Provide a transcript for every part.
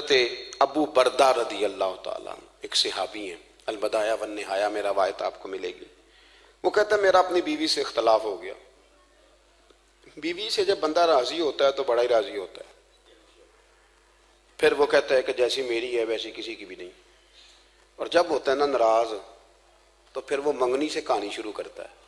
حضرت ابو بردہ رضی اللہ تعالیٰ عنہ ایک صحابی ہیں، البدایہ والنہایہ میں روایت آپ کو ملے گی۔ وہ کہتا ہے میرا اپنی بیوی سے اختلاف ہو گیا۔ بیوی سے جب بندہ راضی ہوتا ہے تو بڑا ہی راضی ہوتا ہے، پھر وہ کہتا ہے کہ جیسی میری ہے ویسی کسی کی بھی نہیں، اور جب ہوتا ہے نا ناراض تو پھر وہ منگنی سے کہانی شروع کرتا ہے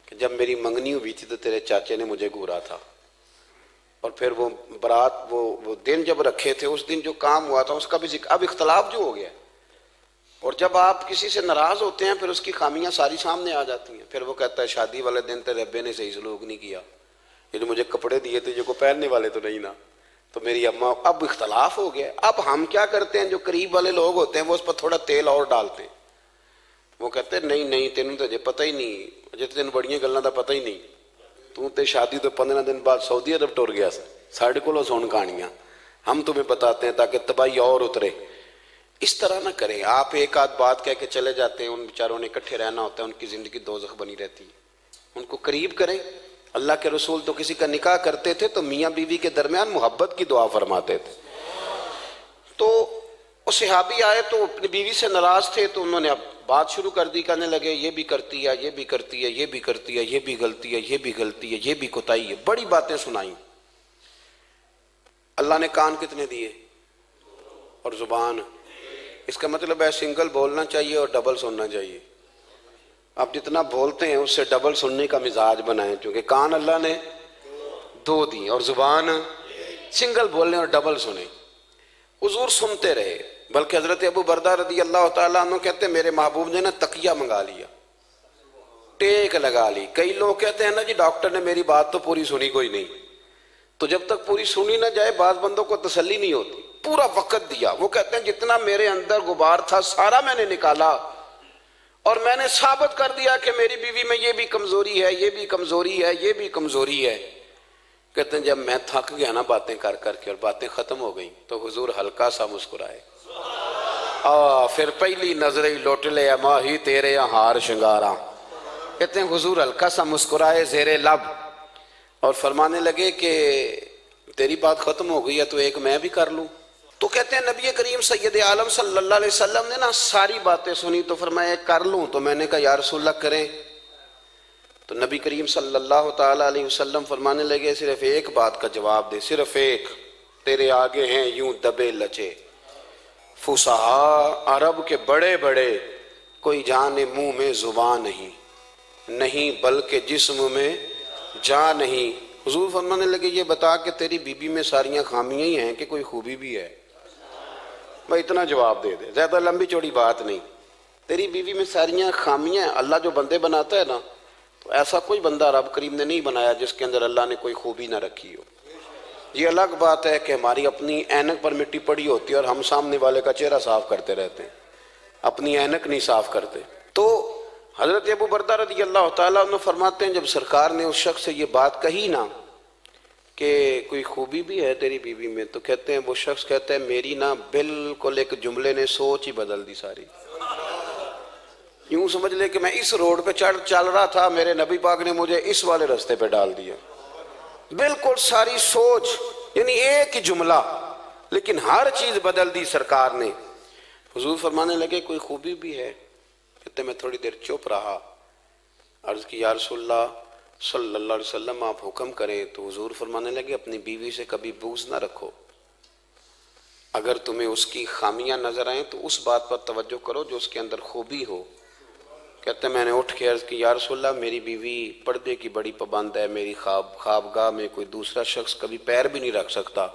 کہ جب میری منگنی ہوئی تھی تو تیرے چاچے نے مجھے گھورا تھا، اور پھر وہ برات وہ دن جب رکھے تھے اس دن جو کام ہوا تھا اس کا بھی ذکر۔ اب اختلاف جو ہو گیا، اور جب آپ کسی سے ناراض ہوتے ہیں پھر اس کی خامیاں ساری سامنے آ جاتی ہیں۔ پھر وہ کہتا ہے شادی والے دن تیرے ابے نے صحیح سلوک نہیں کیا، یہ جو مجھے کپڑے دیے تھے جو کو پہننے والے تو نہیں نا، تو میری اماں۔ اب اختلاف ہو گیا، اب ہم کیا کرتے ہیں، جو قریب والے لوگ ہوتے ہیں وہ اس پر تھوڑا تیل اور ڈالتے ہیں۔ وہ کہتے ہیں نہیں نہیں تینوں تو پتہ ہی نہیں، جی تینوں بڑیاں گلاں دا پتہ ہی نہیں، تو تے شادی تو 15 دن بعد سعودی عرب ٹر گیا سا، ساڑھے کولوں سن کہانیاں ہم تمہیں بتاتے ہیں تاکہ تباہی اور اترے۔ اس طرح نہ کریں، آپ ایک آدھ بات کہہ کے چلے جاتے ہیں، ان بیچاروں نے اکٹھے رہنا ہوتا ہے، ان کی زندگی دوزخ بنی رہتی ہے۔ ان کو قریب کریں۔ اللہ کے رسول تو کسی کا نکاح کرتے تھے تو میاں بیوی کے درمیان محبت کی دعا فرماتے تھے۔ تو وہ صحابی آئے تو اپنی بیوی سے ناراض تھے، تو انہوں نے اب بات شروع کر دی، کہنے لگے یہ بھی کرتی ہے، یہ بھی کرتی ہے، یہ بھی کرتی ہے، یہ بھی غلطی ہے، یہ بھی غلطی ہے، یہ بھی کوتاہی ہے، بڑی باتیں سنائیں۔ اللہ نے کان کتنے دیے اور زبان، اس کا مطلب ہے سنگل بولنا چاہیے اور ڈبل سننا چاہیے۔ آپ جتنا بولتے ہیں اس سے ڈبل سننے کا مزاج بنائیں، کیونکہ کان اللہ نے 2 دی اور زبان سنگل بولنے اور ڈبل سنیں۔ حضور سنتے رہے، بلکہ حضرت ابو بردہ رضی اللہ تعالیٰ عنہ کہتے ہیں میرے محبوب نے نا تکیہ منگا لیا، ٹیک لگا لی۔ کئی لوگ کہتے ہیں نا جی ڈاکٹر نے میری بات تو پوری سنی کوئی نہیں، تو جب تک پوری سنی نہ جائے بعض بندوں کو تسلی نہیں ہوتی۔ پورا وقت دیا، وہ کہتے ہیں جتنا میرے اندر غبار تھا سارا میں نے نکالا، اور میں نے ثابت کر دیا کہ میری بیوی میں یہ بھی کمزوری ہے، یہ بھی کمزوری ہے، یہ بھی کمزوری ہے۔ کہتے ہیں جب میں تھک گیا نا باتیں کر کر کے اور باتیں ختم ہو گئیں تو حضور ہلکا سا مسکرائے، پھر پہلی نظر ہی لوٹ لے ماہی تیرے ہار شنگاراں۔ کہتے ہیں حضور ہلکا سا مسکرائے زیر لب اور فرمانے لگے کہ تیری بات ختم ہو گئی ہے تو ایک میں بھی کر لوں۔ تو کہتے ہیں نبی کریم سید عالم صلی اللہ علیہ وسلم نے نا ساری باتیں سنی تو فرمایا کر لوں، تو میں نے کہا یا رسول اللہ کریں۔ تو نبی کریم صلی اللہ تعالیٰ علیہ وسلم فرمانے لگے صرف ایک بات کا جواب دے، صرف ایک، تیرے آگے ہیں یوں دبے لچے فصحا عرب کے بڑے بڑے، کوئی جانے منہ میں زبان نہیں بلکہ جسم میں جان نہیں۔ حضور فرمانے لگے یہ بتا کہ تیری بیوی میں ساریاں خامیاں ہی ہیں کہ کوئی خوبی بھی ہے؟ بھائی اتنا جواب دے دے، زیادہ لمبی چوڑی بات نہیں۔ تیری بیوی میں ساریاں خامیاں ہیں۔ اللہ جو بندے بناتا ہے نا تو ایسا کوئی بندہ رب کریم نے نہیں بنایا جس کے اندر اللہ نے کوئی خوبی نہ رکھی ہو۔ یہ الگ بات ہے کہ ہماری اپنی اینک پر مٹی پڑی ہوتی ہے اور ہم سامنے والے کا چہرہ صاف کرتے رہتے ہیں، اپنی اینک نہیں صاف کرتے۔ تو حضرت ابو بردہ رضی اللہ تعالیٰ عنہ فرماتے ہیں جب سرکار نے اس شخص سے یہ بات کہی نا کہ کوئی خوبی بھی ہے تیری بیوی میں، تو کہتے ہیں وہ شخص کہتا ہے میری نا بالکل ایک جملے نے سوچ ہی بدل دی ساری۔ یوں سمجھ لے کہ میں اس روڈ پہ چل رہا تھا، میرے نبی پاک نے مجھے اس والے رستے پہ ڈال دیا۔ بالکل ساری سوچ، یعنی ایک ہی جملہ لیکن ہر چیز بدل دی سرکار نے۔ حضور فرمانے لگے کوئی خوبی بھی ہے؟ کہتے میں تھوڑی دیر چپ رہا، عرض کی یا رسول اللہ صلی اللہ علیہ وسلم آپ حکم کریں۔ تو حضور فرمانے لگے اپنی بیوی سے کبھی بغض نہ رکھو، اگر تمہیں اس کی خامیاں نظر آئیں تو اس بات پر توجہ کرو جو اس کے اندر خوبی ہو۔ کہتے ہیں میں نے اٹھ کے عرض کی یا رسول اللہ میری بیوی پردے کی بڑی پابند ہے، میری خوابگاہ میں کوئی دوسرا شخص کبھی پیر بھی نہیں رکھ سکتا۔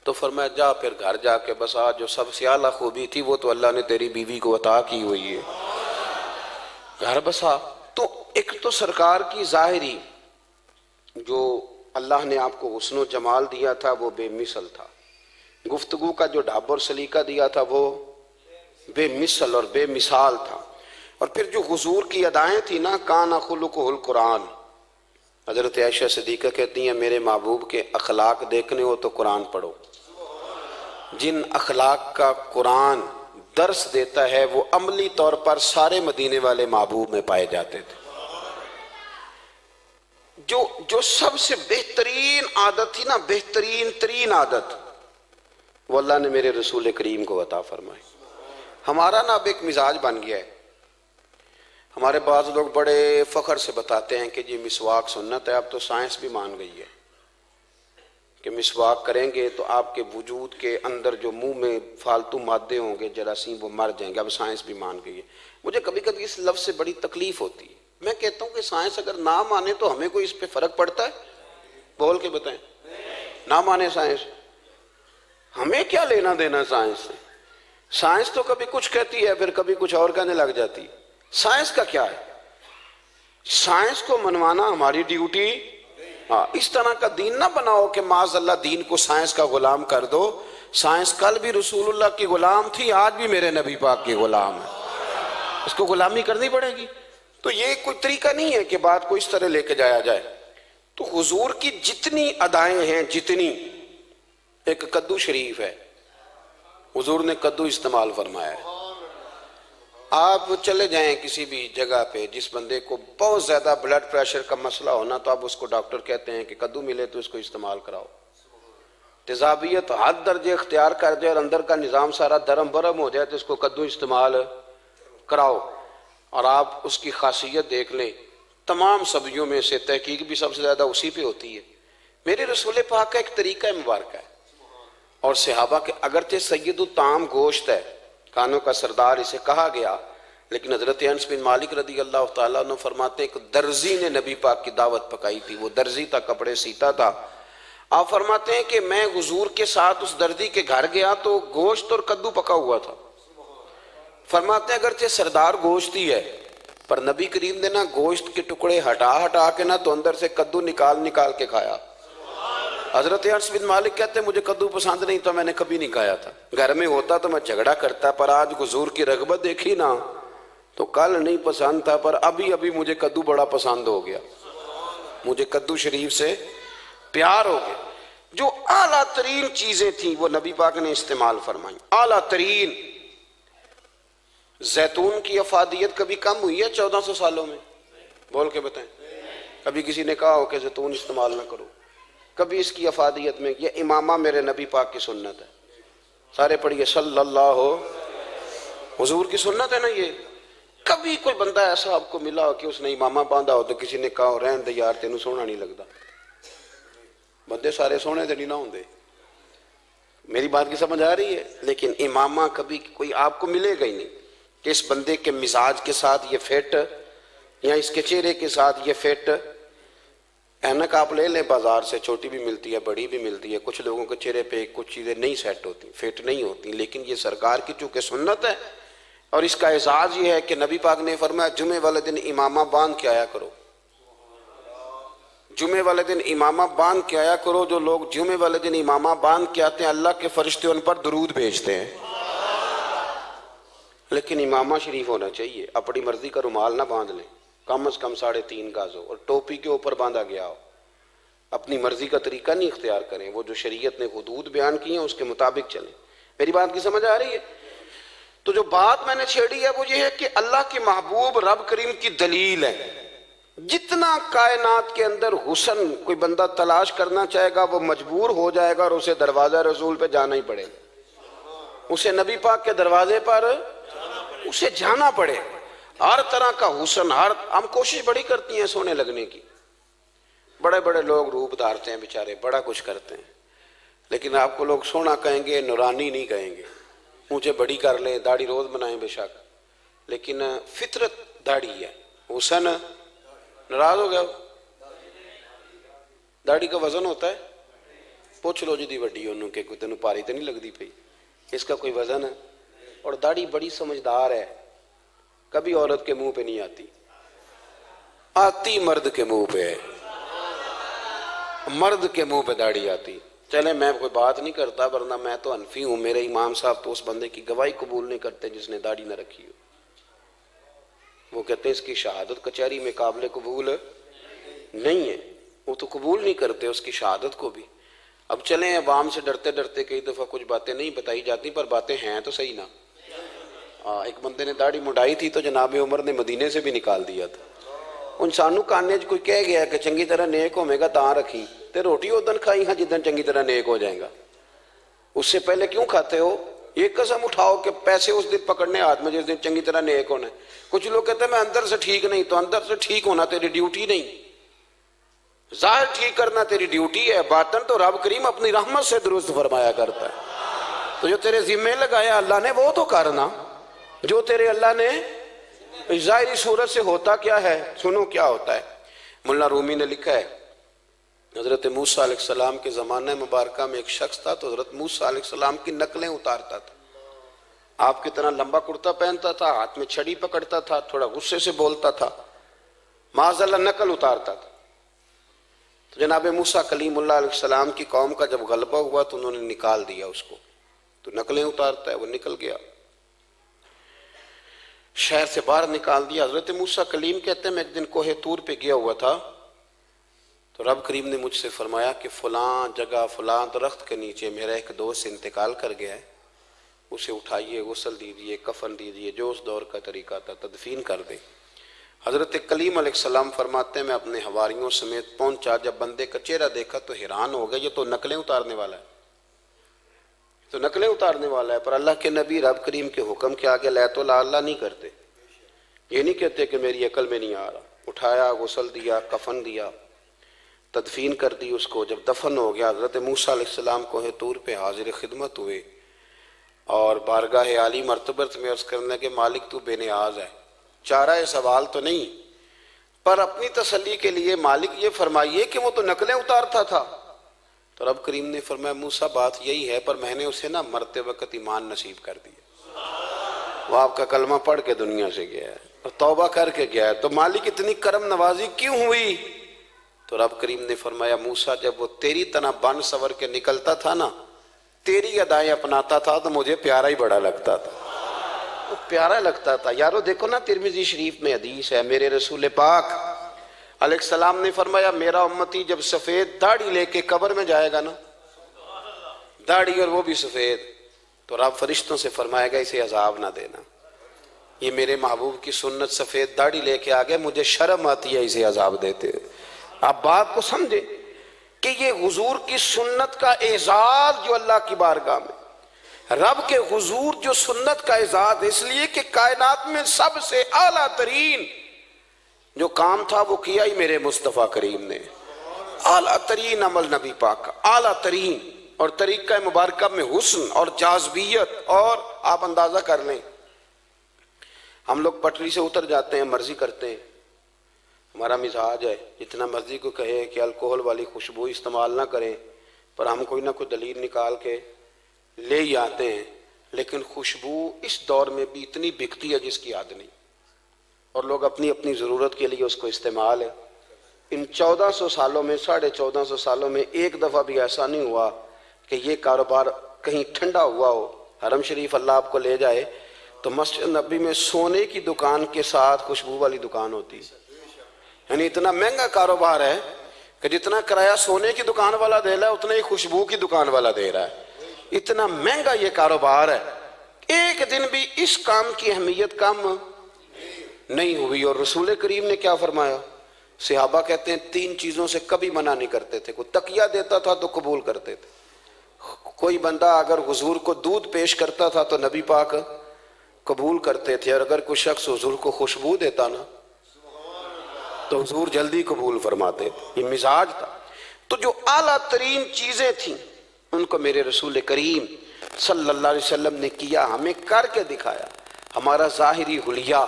تو فرمایا جا پھر گھر جا کے بس آج جو سب سے اعلیٰ خوبی تھی وہ تو اللہ نے تیری بیوی کو عطا کی ہوئی ہے، گھر بسا۔ تو ایک تو سرکار کی ظاہری جو اللہ نے آپ کو حسن و جمال دیا تھا وہ بے مثل تھا، گفتگو کا جو ڈھب اور سلیقہ دیا تھا وہ بے مثل اور بے مثال تھا، اور پھر جو حضور کی ادائیں تھی نا کان خلقہ القرآن۔ حضرت عائشہ صدیقہ کہتی ہیں میرے محبوب کے اخلاق دیکھنے ہو تو قرآن پڑھو، جن اخلاق کا قرآن درس دیتا ہے وہ عملی طور پر سارے مدینے والے محبوب میں پائے جاتے تھے۔ جو سب سے بہترین عادت تھی نا، بہترین ترین عادت، وہ اللہ نے میرے رسول کریم کو عطا فرمائے۔ ہمارا نا اب ایک مزاج بن گیا ہے، ہمارے بعض لوگ بڑے فخر سے بتاتے ہیں کہ جی مسواک سنت ہے، اب تو سائنس بھی مان گئی ہے کہ مسواک کریں گے تو آپ کے وجود کے اندر جو منہ میں فالتو مادے ہوں گے جراثیم وہ مر جائیں گے، اب سائنس بھی مان گئی ہے۔ مجھے کبھی کبھی اس لفظ سے بڑی تکلیف ہوتی ہے، میں کہتا ہوں کہ سائنس اگر نہ مانے تو ہمیں کوئی اس پہ فرق پڑتا ہے؟ بول کے بتائیں، نہ مانے سائنس، ہمیں کیا لینا دینا سائنس سے؟ سائنس تو کبھی کچھ کہتی ہے پھر کبھی کچھ اور کہنے لگ جاتی ہے، سائنس کا کیا ہے؟ سائنس کو منوانا ہماری ڈیوٹی۔ ہاں، اس طرح کا دین نہ بناؤ کہ معاذ اللہ دین کو سائنس کا غلام کر دو۔ سائنس کل بھی رسول اللہ کی غلام تھی، آج بھی میرے نبی پاک کی غلام ہے، اس کو غلامی کرنی پڑے گی۔ تو یہ کوئی طریقہ نہیں ہے کہ بات کو اس طرح لے کے جایا جائے۔ تو حضور کی جتنی ادائیں ہیں، جتنی، ایک کدو شریف ہے، حضور نے کدو استعمال فرمایا ہے۔ آپ چلے جائیں کسی بھی جگہ پہ، جس بندے کو بہت زیادہ بلڈ پریشر کا مسئلہ ہونا تو آپ اس کو ڈاکٹر کہتے ہیں کہ کدو ملے تو اس کو استعمال کراؤ۔ تیزابیت حد درجے اختیار کر جائے اور اندر کا نظام سارا درم برم ہو جائے تو اس کو کدو استعمال کراؤ۔ اور آپ اس کی خاصیت دیکھ لیں، تمام سبزیوں میں سے تحقیق بھی سب سے زیادہ اسی پہ ہوتی ہے۔ میرے رسول پاک کا ایک طریقہ مبارکہ ہے، اور صحابہ کے اگرچہ سید الطعام گوشت ہے، کانوں کا سردار اسے کہا گیا، لیکن حضرت انس بن مالک رضی اللہ تعالیٰ عنہ فرماتے ہیں کہ درزی نے نبی پاک کی دعوت پکائی تھی، وہ درزی تھا، کپڑے سیتا تھا۔ آپ فرماتے ہیں کہ میں حضور کے ساتھ اس درزی کے گھر گیا تو گوشت اور کدو پکا ہوا تھا۔ فرماتے ہیں اگرچہ سردار گوشت ہی ہے، پر نبی کریم نے نا گوشت کے ٹکڑے ہٹا ہٹا کے نا تو اندر سے کدو نکال نکال کے کھایا۔ حضرت انس بن مالک کہتے ہیں مجھے کدو پسند نہیں تو میں نے کبھی نہیں کھایا تھا، گھر میں ہوتا تو میں جھگڑا کرتا، پر آج حضور کی رغبت دیکھی نا تو کل نہیں پسند تھا، پر ابھی ابھی مجھے کدو بڑا پسند ہو گیا، مجھے کدو شریف سے پیار ہو گیا۔ جو اعلیٰ ترین چیزیں تھیں وہ نبی پاک نے استعمال فرمائیں، اعلیٰ ترین۔ زیتون کی افادیت کبھی کم ہوئی ہے 1400 سالوں میں؟ بول کے بتائیں، کبھی کسی نے کہا ہو کہ زیتون استعمال نہ کرو؟ کبھی اس کی افادیت میں، یہ امامہ میرے نبی پاک کی سنت ہے، سارے پڑھیے صلی اللہ ہو، حضور کی سنت ہے نا یہ۔ کبھی کوئی بندہ ایسا آپ کو ملا ہو کہ اس نے امامہ باندھا ہو تو کسی نے کہا ہو رہن دے یار تینوں سونا نہیں لگتا؟ بندے سارے سونے دے نہیں نہ ہوندے، میری بات کی سمجھ آ رہی ہے؟ لیکن امامہ کبھی کوئی آپ کو ملے گا ہی نہیں کہ اس بندے کے مزاج کے ساتھ یہ فٹ، یا اس کے چہرے کے ساتھ یہ فٹ۔ اینک آپ لے لیں بازار سے، چھوٹی بھی ملتی ہے بڑی بھی ملتی ہے، کچھ لوگوں کے چہرے پہ کچھ چیزیں نہیں سیٹ ہوتی، فٹ نہیں ہوتی، لیکن یہ سرکار کی چونکہ سنت ہے، اور اس کا اعزاز یہ ہے کہ نبی پاک نے فرمایا جمعے والے دن امامہ باندھ کے آیا کرو، جمعے والے دن امامہ باندھ کے آیا کرو۔ جو لوگ جمعے والے دن امامہ باندھ کے آتے ہیں اللہ کے فرشتے ان پر درود بھیجتے ہیں۔ لیکن امامہ شریف ہونا چاہیے، اپنی مرضی کا رومال نہ باندھ لیں، کم از کم 3.5 گز ہو، اور ٹوپی کے اوپر باندھا گیا ہو۔ اپنی مرضی کا طریقہ نہیں اختیار کریں، وہ جو شریعت نے حدود بیان کی ہیں اس کے مطابق چلیں۔ میری بات کی سمجھ آ رہی ہے؟ تو جو بات میں نے چھیڑی ہے وہ یہ ہے کہ اللہ کے محبوب رب کریم کی دلیل ہے۔ جتنا کائنات کے اندر حسن کوئی بندہ تلاش کرنا چاہے گا وہ مجبور ہو جائے گا اور اسے دروازہ رسول پہ جانا ہی پڑے گا، اسے نبی پاک کے دروازے پر اسے جانا پڑے۔ ہر طرح کا حسن، ہم کوشش بڑی کرتی ہیں سونے لگنے کی، بڑے بڑے لوگ روپ دھارتے ہیں بیچارے، بڑا کچھ کرتے ہیں، لیکن آپ کو لوگ سونا کہیں گے، نورانی نہیں کہیں گے۔ مجھے بڑی کر لیں، داڑھی روز بنائیں بے شک، لیکن فطرت داڑھی ہے، حسن ناراض ہو گیا۔ داڑھی کا وزن ہوتا ہے، پوچھ لو جدی وڈی انہوں کہ کوئی تینوں پاری تو نہیں لگتی پئی، اس کا کوئی وزن ہے؟ اور داڑھی بڑی سمجھدار ہے، کبھی عورت کے منہ پہ نہیں آتی، آتی مرد کے منہ پہ ہے، مرد کے منہ پہ داڑھی آتی۔ چلے میں کوئی بات نہیں کرتا ورنہ میں تو حنفی ہوں، میرے امام صاحب تو اس بندے کی گواہی قبول نہیں کرتے جس نے داڑھی نہ رکھی ہو، وہ کہتے ہیں اس کی شہادت کچہری میں قابل قبول نہیں ہے، وہ تو قبول نہیں کرتے اس کی شہادت کو بھی۔ اب چلیں عوام سے ڈرتے ڈرتے کئی دفعہ کچھ باتیں نہیں بتائی جاتی، پر باتیں ہیں تو صحیح نا۔ ایک بندے نے داڑھی مڈائی تھی تو جناب عمر نے مدینے سے بھی نکال دیا تھا۔ انسانوں کاننے کوئی کہہ گیا کہ چنگی طرح نیک ہوے گا تاں رکھی، تے روٹی ادن کھائی ہاں جدن چنگی طرح نیک ہو جائے گا۔ اس سے پہلے کیوں کھاتے ہو؟ یہ قسم اٹھاؤ کہ پیسے اس دن پکڑنے ہاتھ میں جس دن چنگی طرح نیک ہونا ہے۔ کچھ لوگ کہتے ہیں میں اندر سے ٹھیک نہیں، تو اندر سے ٹھیک ہونا تیری ڈیوٹی نہیں، ظاہر ٹھیک کرنا تیری ڈیوٹی ہے، باطن تو رب کریم اپنی رحمت سے درست فرمایا کرتا ہے۔ تو جو تیرے ذمہ لگایا اللہ نے وہ تو کرنا، جو تیرے اللہ نے ظاہری صورت سے ہوتا کیا ہے، سنو کیا ہوتا ہے۔ مولانا رومی نے لکھا ہے حضرت موسیٰ علیہ السلام کے زمانہ مبارکہ میں ایک شخص تھا، تو حضرت موسیٰ علیہ السلام کی نقلیں اتارتا تھا۔ آپ کی طرح لمبا کرتا پہنتا تھا، ہاتھ میں چھڑی پکڑتا تھا، تھوڑا غصے سے بولتا تھا، معاذ اللہ نقل اتارتا تھا۔ تو جناب موسیٰ کلیم اللہ علیہ السلام کی قوم کا جب غلبہ ہوا تو انہوں نے نکال دیا اس کو، تو نقلیں اتارتا ہے، وہ نکل گیا، شہر سے باہر نکال دیا۔ حضرت موسیٰ کلیم کہتے ہیں میں ایک دن کوہ طور پہ گیا ہوا تھا، تو رب کریم نے مجھ سے فرمایا کہ فلاں جگہ فلاں درخت کے نیچے میرا ایک دوست انتقال کر گیا ہے، اسے اٹھائیے، غسل دیجیے، کفن دیجیے، جو اس دور کا طریقہ تھا، تدفین کر دیں۔ حضرت کلیم علیہ السلام فرماتے ہیں میں اپنے حواریوں سمیت پہنچا، جب بندے کا چہرہ دیکھا تو حیران ہو گیا، یہ تو نقلیں اتارنے والا ہے، تو نقلیں اتارنے والا ہے۔ پر اللہ کے نبی رب کریم کے حکم کے آگے لا تو لا اللہ نہیں کرتے، یہ نہیں کہتے کہ میری عقل میں نہیں آ رہا۔ اٹھایا، غسل دیا، کفن دیا، تدفین کر دی اس کو۔ جب دفن ہو گیا حضرت موسیٰ علیہ السلام کوہ طور پہ حاضر خدمت ہوئے اور بارگاہ عالی مرتبت میں عرض کرنے کہ مالک تو بے نیاز ہے، چارہ سوال تو نہیں، پر اپنی تسلی کے لیے مالک یہ فرمائیے کہ وہ تو نقلیں اتارتا تھا۔ تو رب کریم نے فرمایا موسیٰ بات یہی ہے، پر میں نے اسے نا مرتے وقت ایمان نصیب کر دیا، وہ آپ کا کلمہ پڑھ کے دنیا سے گیا ہے اور توبہ کر کے گیا ہے، تو مالک اتنی کرم نوازی کیوں ہوئی؟ تو رب کریم نے فرمایا موسیٰ جب وہ تیری طرح بن سور کے نکلتا تھا نا، تیری ادائیں اپناتا تھا تو مجھے پیارا ہی بڑا لگتا تھا، وہ پیارا لگتا تھا۔ یارو دیکھو نا ترمذی شریف میں حدیث ہے، میرے رسول پاک علیہ السلام نے فرمایا میرا امتی جب سفید داڑھی لے کے قبر میں جائے گا نا، داڑھی اور وہ بھی سفید، تو رب فرشتوں سے فرمائے گا اسے عذاب نہ دینا، یہ میرے محبوب کی سنت سفید داڑھی لے کے آگئے، مجھے شرم آتی ہے اسے عذاب دیتے۔ آپ بات کو سمجھے کہ یہ حضور کی سنت کا اعزاز جو اللہ کی بارگاہ میں، رب کے حضور جو سنت کا اعزاز، اس لیے کہ کائنات میں سب سے اعلیٰ ترین جو کام تھا وہ کیا ہی میرے مصطفیٰ کریم نے، اعلیٰ ترین عمل نبی پاک کا، اعلیٰ ترین، اور طریقہ مبارکہ میں حسن اور جاذبیت، اور آپ اندازہ کر لیں ہم لوگ پٹری سے اتر جاتے ہیں، مرضی کرتے ہیں، ہمارا مزاج ہے جتنا مرضی کو کہے کہ الکوہل والی خوشبو استعمال نہ کریں، پر ہم کوئی نہ کوئی دلیل نکال کے لے ہی آتے ہیں، لیکن خوشبو اس دور میں بھی اتنی بکتی ہے جس کی حد نہیں، اور لوگ اپنی اپنی ضرورت کے لیے اس کو استعمال ہے۔ ان 1400 سالوں میں 1450 سالوں میں ایک دفعہ بھی ایسا نہیں ہوا کہ یہ کاروبار کہیں ٹھنڈا ہوا ہو۔ حرم شریف اللہ آپ کو لے جائے تو مسجد نبی میں سونے کی دکان کے ساتھ خوشبو والی دکان ہوتی ہے، یعنی اتنا مہنگا کاروبار ہے کہ جتنا کرایہ سونے کی دکان والا دے رہا ہے اتنا ہی خوشبو کی دکان والا دے رہا ہے، اتنا مہنگا یہ کاروبار ہے۔ ایک دن بھی اس کام کی اہمیت کم نہیں ہوئی، اور رسول کریم نے کیا فرمایا؟ صحابہ کہتے ہیں 3 چیزوں سے کبھی منع نہیں کرتے تھے، کوئی تقیہ دیتا تھا تو قبول کرتے تھے، کوئی بندہ اگر حضور کو دودھ پیش کرتا تھا تو نبی پاک قبول کرتے تھے، اور اگر کوئی شخص حضور کو خوشبو دیتا نا تو حضور جلدی قبول فرماتے تھے، یہ مزاج تھا۔ تو جو اعلیٰ ترین چیزیں تھیں ان کو میرے رسول کریم صلی اللہ علیہ وسلم نے کیا، ہمیں کر کے دکھایا۔ ہمارا ظاہری حلیہ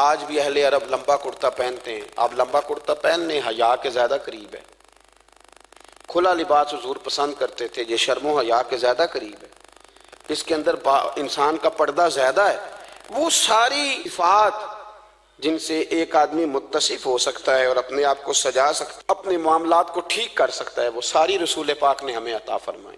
آج بھی اہل عرب لمبا کرتا پہنتے ہیں، آپ لمبا کرتا پہننے حیا کے زیادہ قریب ہے، کھلا لباس حضور پسند کرتے تھے، یہ شرم و حیا کے زیادہ قریب ہے، اس کے اندر انسان کا پردہ زیادہ ہے۔ وہ ساری صفات جن سے ایک آدمی متصف ہو سکتا ہے اور اپنے آپ کو سجا سکتا ہے، اپنے معاملات کو ٹھیک کر سکتا ہے، وہ ساری رسول پاک نے ہمیں عطا فرمائی۔